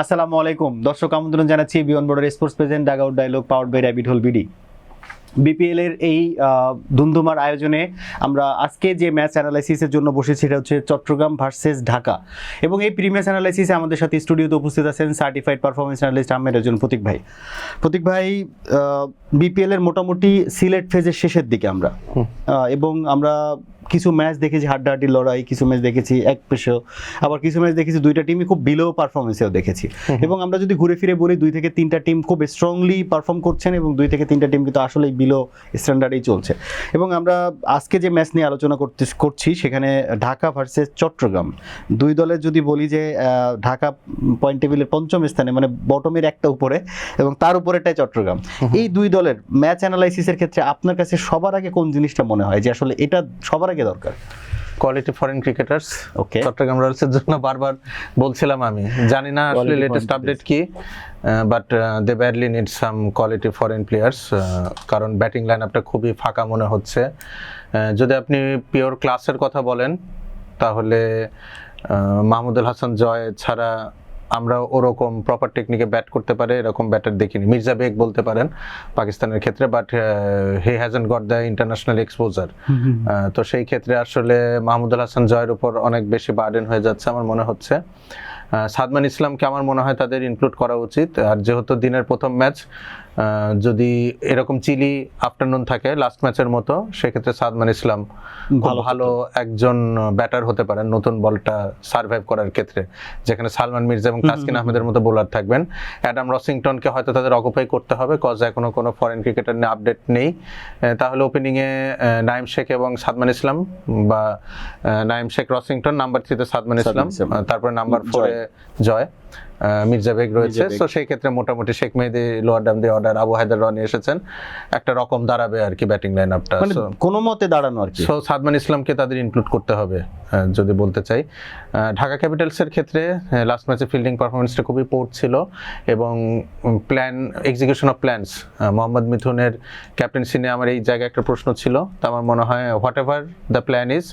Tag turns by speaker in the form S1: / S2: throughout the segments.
S1: আসসালামু আলাইকুম দর্শক, আমন্ত্রণ জানাচ্ছি beyond border sports present dug out dialogue powered by rabbit hole BD. BPL এর এই ধুমধুমার আয়োজনে আমরা আজকে যে ম্যাচ অ্যানালাইসিসের জন্য বসেছি সেটা হচ্ছে চট্টগ্রাম ভার্সেস ঢাকা। এবং এই প্রিমিয়ার অ্যানালাইসিসে আমাদের সাথে স্টুডিওতে উপস্থিত আছেন সার্টিফাইড পারফরমেন্স অ্যানালিস্ট আহমেদ একজন প্রতীক ভাই। প্রতীক ভাই, বিপিএল এর মোটামুটি সিলেট ফেজের শেষের দিকে আমরা এবং আমরা কিছু ম্যাচ দেখেছি হাড্ডাহাড্ডি লড়াই, কিছু ম্যাচ দেখেছি এক পেশেও, আবার কিছু ম্যাচ দেখেছি দুইটা টিমই খুব বিলো পারফরমেন্সেও দেখেছি। এবং আমরা যদি ঘুরে ফিরে বলি 2 থেকে 3টা টিম খুব স্ট্রংলি পারফর্ম করছেন এবং 2 থেকে 3টা টিম কিন্তু আসলেই বিলো স্ট্যান্ডার্ডেই চলছে। এবং আমরা আজকে যে ম্যাচ নিয়ে আলোচনা করছি সেখানে ঢাকা ভার্সেস চট্টগ্রাম, দুই দলের যদি বলি যে ঢাকা পয়েন্ট টেবিলের 5ম স্থানে, মানে বটমের একটা উপরে এবং তার উপরেটাই চট্টগ্রাম। এই দুই দলের ম্যাচ অ্যানালাইসিসের ক্ষেত্রে আপনার কাছে সবার আগে কোন জিনিসটা মনে হয় যে আসলে এটা সবার আগে দরকার?
S2: Quality foreign cricketers.
S1: Okay,
S2: Chattogram রয়্যালসের জন্য বারবার বলছিলাম, আমি জানি না আসলে লেটেস্ট আপডেট কি, but they badly need some quality foreign players, কারণ ব্যাটিং লাইন আপটা খুবই ফাঁকা মনে হচ্ছে। যদি আপনি পিওর ক্লাসের কথা বলেন তাহলে মাহমুদুল হাসান জয় ছাড়া আমরা ওরকম প্রপার টেকনিকে ব্যাট করতে পারে এরকম ব্যাটার দেখিনি। মির্জা বেগ বলতে পারেন পাকিস্তানের ক্ষেত্রে, but he hasn't got the international exposure. তো সেই ক্ষেত্রে আসলে মাহমুদুল হাসান জয়ের উপর অনেক বেশি বার্ডেন হয়ে যাচ্ছে আমার মনে হচ্ছে। সাদমান ইসলামকে আমার মনে হয় তাদের ইনক্লুড করা উচিত। আর যেহেতু দিনের প্রথম ম্যাচ, যদি এরকম চিলি আফটারনুন থাকে লাস্ট ম্যাচের মতো, সেক্ষেত্রে সাদমান ইসলাম ভালো একজন ব্যাটার হতে পারেন নতুন বলটা সার্ভাইভ করার ক্ষেত্রে, যেখানে সালমান মির্জা এবং তাসকিন আহমেদের মতো বোলার থাকবেন। অ্যাডাম রসিংটনকে হয়তো তাদের অকুপাই করতে হবে, কজ এখনো কোনো ফরেন ক্রিকেটার নিয়ে আপডেট নেই। তাহলে ওপেনিংয়ে নাইম শেখ এবং সাদমান ইসলাম, বা নাইম শেখ রসিংটন, নাম্বার 3-তে সাদমান ইসলাম, তারপরে নাম্বার 4-এ জয়, মির্জা বেগ রয়েছে। তো সেই ক্ষেত্রে মোটামুটি শেখ মেহেদী, লোয়ার ডাম দিয়ে অর্ডার, আবু হায়দার রনি এসেছেন, একটা রকম দাঁড়াবে আর কি ব্যাটিং লাইন আপটা,
S1: কোনো মতে দাঁড়ানো আর কি।
S2: সো সাদমান ইসলামকে তাদের ইনক্লুড করতে হবে যদি বলতে চাই। ঢাকা ক্যাপিটালসের ক্ষেত্রে লাস্ট ম্যাচে ফিল্ডিং পারফরমেন্সটা খুবই পোর ছিল এবং এক্সিকিউশন অফ প্ল্যানস, মোহাম্মদ মিথুনের ক্যাপ্টেন্সি নিয়ে আমার এই জায়গায় একটা প্রশ্ন ছিল। তো আমার মনে হয় whatever the plan is,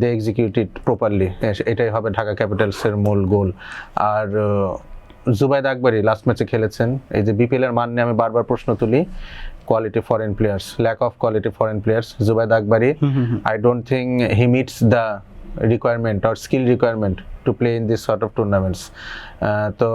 S2: they execute it properly, এটাই হবে ঢাকা ক্যাপিটালসের মূল গোল। আর জুবাইদ আকবরী লাস্ট ম্যাচে খেলেছেন। এই যে বিপিএল এর মান নিয়ে আমি বারবার প্রশ্ন তুলি, quality foreign players, lack of quality foreign players. Zubaid Akbari, I don't think he meets the requirement or skill requirement to play in this sort of tournaments. তো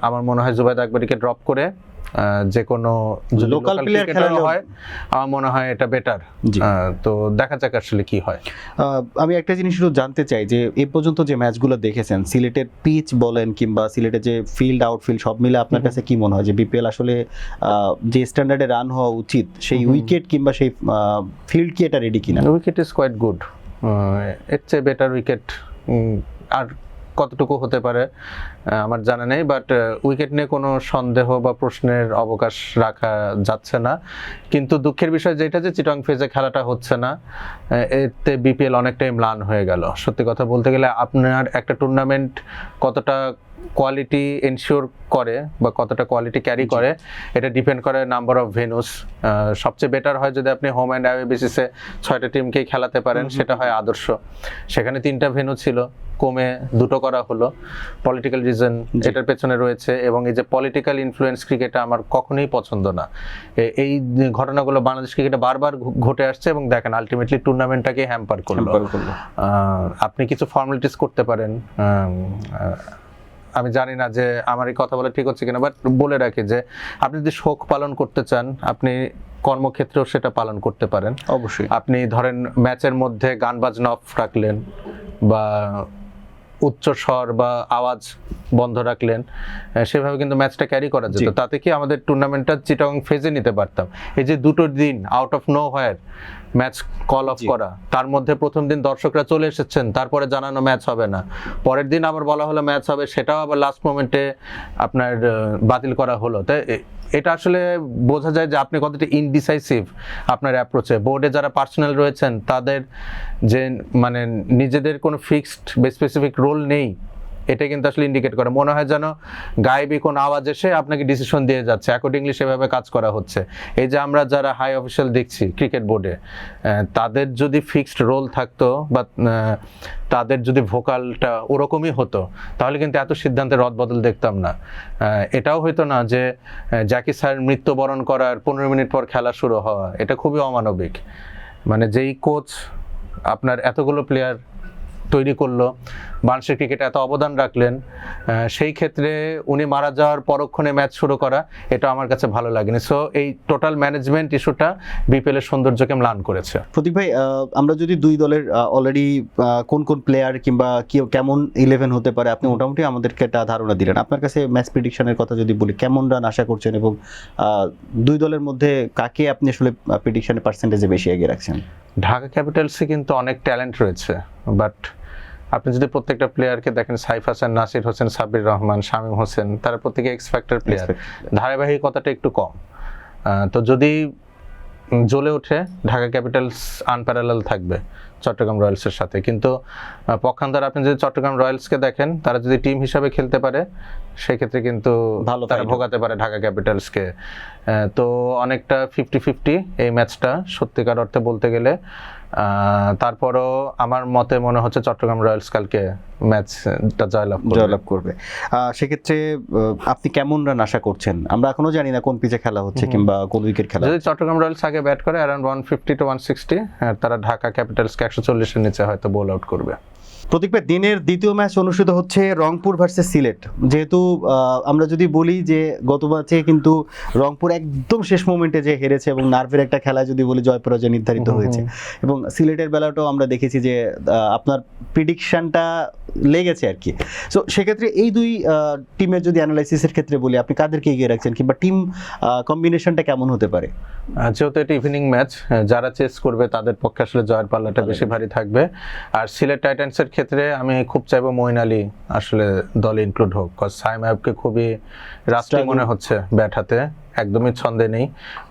S2: আমার মনে হয় জুবাইদ আকবরীকে ড্রপ করে যে কোনো
S1: লোকাল প্লেয়ার খেলা
S2: হয় আমার মনে হয় এটা বেটার। তো দেখা যাক আসলে কি হয়।
S1: আমি একটা জিনিস শুধু জানতে চাই যে এই পর্যন্ত যে ম্যাচগুলো দেখেছেন, সিলেটের পিচ বলেন কিংবা সিলেটের যে ফিল্ড আউটফিল্ড সব মিলে আপনার কাছে কি মনে হয় যে বিপিএল আসলে যে স্ট্যান্ডার্ডে রান হওয়া উচিত সেই উইকেট কিংবা সেই ফিল্ড কি এটা রেডি কিনা?
S2: উইকেট ইজ কোয়াইট গুড, এর চেয়ে বেটার উইকেট আর কতটুকু হতে পারে আমার জানা নেই, বাট উইকেট নিয়ে কোনো সন্দেহ বা প্রশ্নের অবকাশ রাখা যাচ্ছে না। কিন্তু দুঃখের বিষয় যেটা যে চিটং ফেজে খেলাটা হচ্ছে না, এতে বিপিএল অনেকটাই ম্লান হয়ে গেল। সত্যি কথা বলতে গেলে আপনার একটা টুর্নামেন্ট কতটা কোয়ালিটি এনশিওর করে বা কতটা কোয়ালিটি ক্যারি করে এটা ডিপেন্ড করে নাম্বার অফ ভেনুস। সবচেয়ে বেটার হয় যদি আপনি হোম অ্যান্ড অ্যাওয়ে বেসিসে 6টা টিমকেই খেলাতে পারেন, সেটা হয় আদর্শ। সেখানে 3টা ভেনু ছিল, কমে 2টো করা হলো। পলিটিক্যাল রিজন এটার পেছনে রয়েছে, এবং এই যে পলিটিক্যাল ইনফ্লুয়েন্স ক্রিকেটটা আমার কখনোই পছন্দ না। এই ঘটনাগুলো বাংলাদেশ ক্রিকেটে বারবার ঘটে আসছে এবং দেখেন আলটিমেটলি টুর্নামেন্টটাকে হ্যাম্পার করলো। আপনি কিছু ফর্মালিটিস করতে পারেন, আমি জানি না যে আমার এই কথা বলা ঠিক হচ্ছে কিনা, বাট বলে রাখি যে আপনি যদি শোক পালন করতে চান আপনি কর্মক্ষেত্রেও সেটা পালন করতে পারেন।
S1: অবশ্যই
S2: আপনি ধরেন ম্যাচের মধ্যে গান বাজনা অফ রাখলেন বা উচ্চ স্বর বা আওয়াজ বন্ধ রাখলেন, সেভাবে কিন্তু ম্যাচটা ক্যারি করা যেত। তাতে কি আমাদের টুর্নামেন্টটা চিটাগং ফেজে নিতে পারতাম। এই যে 2টো দিন out of know where match call of করা, তার মধ্যে প্রথম দিন দর্শকরা চলে এসেছেন, তারপরে জানানো ম্যাচ হবে না, পরের দিন আবার বলা হলো ম্যাচ হবে, সেটাও আবার লাস্ট মোমেন্টে আপনার বাতিল করা হলো। তাই এটা আসলে বোঝা যায় যে আপনি কতটা ইনডিসাইসিভ আপনার অ্যাপ্রোচে। বোর্ডে যারা পার্সোনাল রয়েছেন তাদের যে মানে নিজেদের কোনো ফিক্সড বা স্পেসিফিক রোল নেই, এটা কিন্তু আসলে ইন্ডিকেট করে, মনে হয় যেন গায়েবী কোন আওয়াজ এসে আপনাকে ডিসিশন দিয়ে যাচ্ছে, অ্যাকর্ডিংলি সেভাবে কাজ করা হচ্ছে। এই যে আমরা যারা হাই অফিসিয়াল দেখছি ক্রিকেট বোর্ডে, তাদের যদি ফিক্সড রোল থাকতো বা তাদের যদি ভোকালটা ওরকমই হতো, তাহলে কিন্তু এত সিদ্ধান্তের রদবদল দেখতাম না। এটাও হয়তো না যে জ্যাকি স্যার মৃত্যুবরণ করার 15 মিনিট পর খেলা শুরু হওয়া, এটা খুবই অমানবিক। মানে যেই কোচ আপনার এতগুলো প্লেয়ার তৈরি করলো, বাংলাদেশের ক্রিকেটে এত অবদান রাখলেন, সেই ক্ষেত্রে উনি মারা যাওয়ার পরক্ষণে ম্যাচ শুরু করা, এটা আমার কাছে ভালো লাগেনি। সো এই টোটাল ম্যানেজমেন্ট ইস্যুটা বিপিএল এর সৌন্দর্যকে ম্লান করেছে।
S1: প্রতীক ভাই, আমরা যদি দুই দলের অলরেডি কোন কোন প্লেয়ার কিংবা কেমন 11 হতে পারে, আপনি মোটামুটি আমাদেরকে একটা ধারণা দিলেন। আপনার কাছে ম্যাচ প্রেডিকশনের কথা যদি বলি, কেমন রান আশা করছেন এবং দুই দলের মধ্যে কাকে আপনি আসলে প্রেডিকশনের পার্সেন্টেজে বেশি এগিয়ে রাখছেন?
S2: ঢাকা ক্যাপিটালসে কিন্তু অনেক ট্যালেন্ট রয়েছে, বাট আপনি যদি প্রত্যেকটা প্লেয়ারকে দেখেন, সাইফ হাসান, নাসির হোসেন, সাব্বির রহমান, শামীম হোসেন, তারা প্রত্যেকে এক্স ফ্যাক্টর প্লেয়ার, ধারাবাহিকতাটা একটু কম। তো যদি জ্বলে ওঠে, ঢাকা ক্যাপিটালস আনপ্যারালাল থাকবে চট্টগ্রাম রয়্যালসের সাথে। কিন্তু পক্ষান্তরে আপনি যদি চট্টগ্রাম রয়্যালসকে দেখেন, তারা যদি টিম হিসাবে খেলতে পারে, সেক্ষেত্রে কিন্তু তারা ভোগাতে পারে ঢাকা ক্যাপিটালসকে। তো অনেকটা 50-50 এই ম্যাচটা সত্যিকার অর্থে বলতে গেলে। তারপরও আমার মতে মনে হচ্ছে চট্টগ্রাম রয়্যালস কালকে ম্যাচটা জয়লাভ করবে।
S1: সেক্ষেত্রে আপনি কেমন রান আশা করছেন? আমরা এখনো জানি না কোন পিচে খেলা হচ্ছে কিংবা কোন উইকেট খেলা।
S2: যদি চট্টগ্রাম রয়্যালস আগে ব্যাট করে অ্যারাউন্ড 150 to 160, তারা ঢাকা ক্যাপিটালসকে 140 এর নিচে হয়তো বোল আউট করবে।
S1: প্রতীক ভাই, দিনের দ্বিতীয় ম্যাচ অনুষ্ঠিত হচ্ছে রংপুর ভার্সেস সিলেট। যেহেতু আমরা যদি বলি যে গত ম্যাচে কিন্তু রংপুর একদম শেষ মোমেন্টে যে হেরেছে এবং নার্ভের একটা খেলা যদি বলি জয় পরাজয় নির্ধারিত হয়েছে, এবং সিলেটের বেলাটাও আমরা দেখেছি যে আপনার প্রিডিকশনটা লেগেছে আর কি। সো সেক্ষেত্রে এই দুই টিমের যদি অ্যানালাইসিসের ক্ষেত্রে বলি, আপনি কাদেরকে এগিয়ে রাখছেন কিংবা টিম কম্বিনেশনটা কেমন হতে পারে?
S2: যেহেতু এটা ইভিনিং ম্যাচ, যারা চেস করবে তাদের পক্ষে আসলে জয়ের পাল্লাটা বেশি ভারী থাকবে। আর সিলেট টাইটান্সের ক্ষেত্রে আমি খুব চাইবো মঈন আলী আসলে দলে ইনক্লুড হোক, কজ সাইম আইয়ুবকে খুবই রাস্ট্রি মনে হচ্ছে ব্যাট হাতে, একদমই ছন্দে নেই।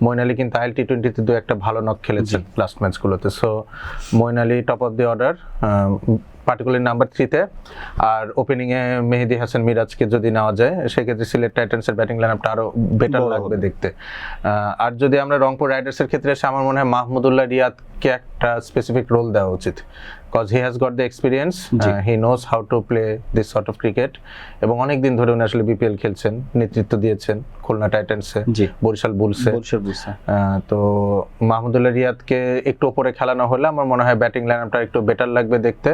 S2: মঈন আলী কিন্তু IL-T20-তে দু একটা ভালো নক খেলেছেন লাস্ট ম্যাচগুলোতে। So Moeen Ali top of the order, particular number 3-তে। আর ওপেনিংয়ে মেহেদী হাসান মিরাজকে যদি নেওয়া যায়, সেক্ষেত্রে সিলেট টাইটান্সের ব্যাটিং লাইনআপটা আরও বেটার লাগবে দেখতে। আর যদি আমরা রংপুর রাইডার্সের ক্ষেত্রে এসে, আমার মনে হয় মাহমুদুল্লাহ রিয়াদকে একটা স্পেসিফিক রোল দেওয়া উচিত, because he has got the experience, he knows how to play this sort of cricket, এবং অনেক দিন ধরে উনি আসলে বিপিএল খেলছেন, নেতৃত্ব দিয়েছেন খুলনা টাইটান্সে, বরিশাল বুলসে। তো মাহমুদুল্লাহ রিয়াদকে একটু উপরে খেলানো হলে আমার মনে হয় ব্যাটিং লাইনআপটা একটু বেটার লাগবে দেখতে।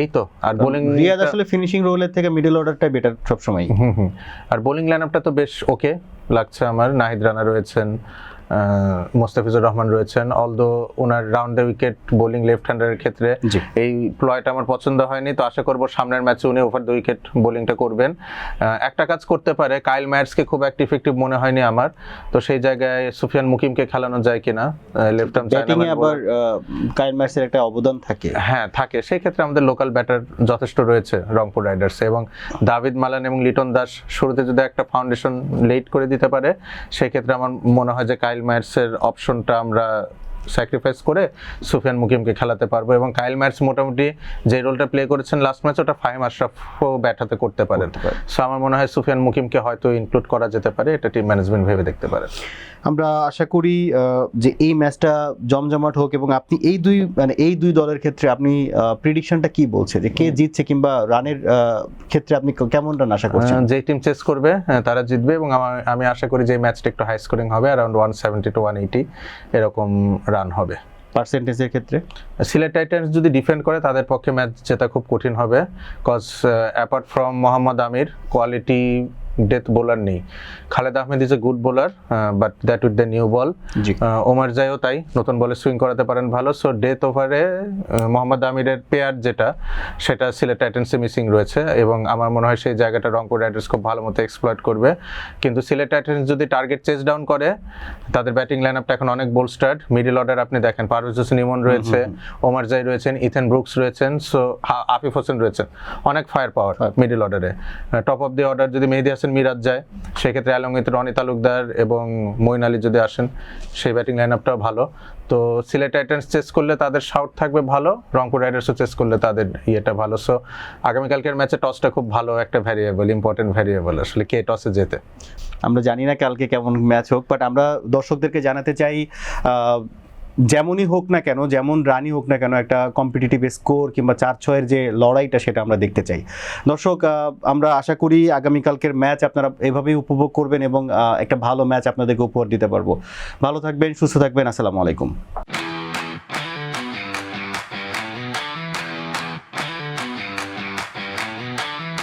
S2: এই তো। আর বোলিং,
S1: রিয়াদ আসলে ফিনিশিং রোলের থেকে মিডল অর্ডারটাই বেটার সব সময়।
S2: আর বোলিং লাইনআপটা তো বেশ ওকে লাগছে আমার। নাহিদ রানা রয়েছেন, মোস্তাফিজুর রহমান রয়েছেন, অলদো ওনার round the wicket bowling left হ্যান্ডারের ক্ষেত্রে এই প্লয়টা আমার পছন্দ হয়নি। তো আশা করব সামনের ম্যাচে উনি ওভার দ্য উইকেট বোলিংটা করবেন। একটা কাজ করতে পারে, কাইল মায়ার্সকে খুব একটা ইফেক্টিভ মনে হয়নি আমার, তো সেই জায়গায় সুফিয়ান মুকিমকে খেলানো যায় কিনা লেফট আর্ম
S1: ব্যাটিং এ। আবার কাইল মায়ার্সের একটা অবদান থাকে,
S2: হ্যাঁ থাকে, সেই ক্ষেত্রে আমাদের লোকাল ব্যাটার যথেষ্ট রয়েছে রংপুর রাইডার্সে, এবং দাভিদ মালান এবং লিটন দাস শুরুতে যদি একটা ফাউন্ডেশন লেট করে দিতে পারে, সেই ক্ষেত্রে আমার মনে হয় যে কাইল মায়ার্সের অপশনটা আমরা স্যাক্রিফাইস করে সুফিয়ান মুকিমকে খেলাতে পারবো। এবং কাইল মায়ার্স মোটামুটি যে রোলটা প্লে করেছেন লাস্ট ম্যাচ, ওটা ফাহিম আশরাফও ব্যাট হাতে করতে পারেন। সো আমার মনে হয় সুফিয়ান মুকিমকে হয়তো ইনক্লুড করা যেতে পারে, এটা টিম ম্যানেজমেন্ট ভেবে দেখতে পারে।
S1: আমরা আশা করি যে এই ম্যাচটা জমজমাট হোক, এবং আপনি এই দুই দলের ক্ষেত্রে আপনি প্রেডিকশনটা কি বলছে যে কে জিতছে, কিংবা রানের ক্ষেত্রে আপনি কেমন রান আশা করছেন?
S2: যে টিম চেস করবে তারা জিতবে, এবং আমি আশা করি যে ম্যাচটা একটু হাই স্কোরিং হবে, অ্যারাউন্ড 170 to 180 এরকম রান হবে।
S1: পার্সেন্টেজের ক্ষেত্রে
S2: সিলেট টাইটান্স যদি ডিফেন্ড করে, তাদের পক্ষে ম্যাচ জেতা খুব কঠিন হবে, cause apart from Mohammad Amir, quality death bowler নেই। Khaled Ahmed is a good bowler, but that with the new ball. ওমর জাইও তাই, নতুন বলে সুইং করাতে পারেন ভালো। সো ডেথ ওভারে মোহাম্মদ আমিরের পেয়ার সেটা সিলেট টাইটান্সে মিসিং রয়েছে, এবং আমার মনে হয় সেই জায়গাটা রংপুর রাইডার্স খুব ভালো মতো এক্সপ্লয়েট করবে। কিন্তু সিলেট টাইটান্স যদি টার্গেট চেস ডাউন করে, তাদের ব্যাটিং লাইনআপটা এখন অনেক বোলস্টার্ড। মিডল অর্ডার আপনি দেখেন, পারভেজ হোসেন ইমন রয়েছে, ওমর জাই রয়েছেন, ইথেন ব্রুকস রয়েছেন, সো আফিফ হোসেন রয়েছেন, অনেক ফায়ার পাওয়ার মিডল অর্ডারে। টপ অফ দি অর্ডার যদি মেহেদী হাসান পার্সেন্ট মিরাজ যায়, সেক্ষেত্রে অ্যালং উইথ রনি তালুকদার এবং মঈন আলী যদি আসেন, সেই ব্যাটিং লাইন আপটাও ভালো। তো সিলেট টাইটান্স চেস করলে তাদের শাউট থাকবে ভালো, রংপুর রাইডার্সও চেস করলে তাদের ইয়েটা ভালো। সো আগামীকালকের ম্যাচে টসটা খুব ভালো একটা ভ্যারিয়েবল, ইম্পর্টেন্ট ভ্যারিয়েবল আসলে, কে টসে যেতে।
S1: আমরা জানি না কালকে কেমন ম্যাচ হোক, বাট আমরা দর্শকদেরকে জানাতে চাই যেমনই হোক না কেন, যেমন রানই হোক না কেন, একটা কম্পিটিটিভ স্কোর কিংবা 4-6-এর যে লড়াইটা সেটা আমরা দেখতে চাই। দর্শক, আমরা আশা করি আগামীকালকের ম্যাচ আপনারা এভাবেই উপভোগ করবেন এবং একটা ভালো ম্যাচ আপনাদেরকে উপহার দিতে পারবো। ভালো থাকবেন, সুস্থ থাকবেন, আসসালামু আলাইকুম।